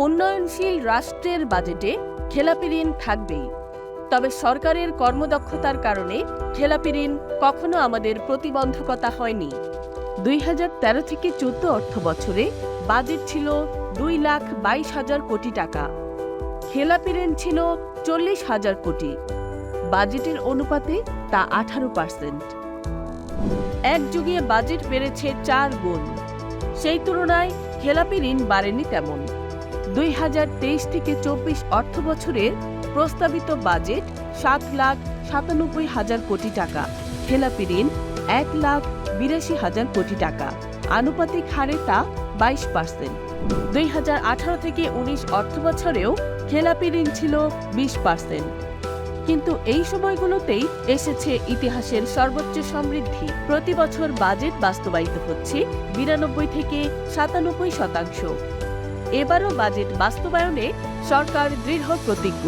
উন্নয়নশীল রাষ্ট্রের বাজেটে খেলাপি ঋণ থাকবেই, তবে সরকারের কর্মদক্ষতার কারণে খেলাপি ঋণ কখনো আমাদের প্রতিবন্ধকতা হয়নি। 2013 থেকে 14 অর্থ বছরে বাজেট ছিল 2,22,000 কোটি টাকা, খেলাপি ঋণ ছিল 40,000 কোটি। বাজেটের অনুপাতে তা 18%। একযুগে বাজেট বেড়েছে 4 গুণ, সেই তুলনায় খেলাপি ঋণ বাড়েনি তেমন। 2023 থেকে 24 অর্থ বছরের প্রস্তাবিত বাজেট 7,97,000 কোটি টাকা, খেলাপি ঋণ 1,82,000 কোটি টাকা, আনুপাতিক হারে তা 22%। 2018 থেকে 19 অর্থ বছরেও খেলাপি ঋণ ছিল 20%। কিন্তু এই সময়গুলোতেই এসেছে ইতিহাসের সর্বোচ্চ সমৃদ্ধি। প্রতি বছর বাজেট বাস্তবায়িত হচ্ছে 92 থেকে 97%। এবারও বাজেট বাস্তবায়নে সরকার দৃঢ় প্রতিজ্ঞ।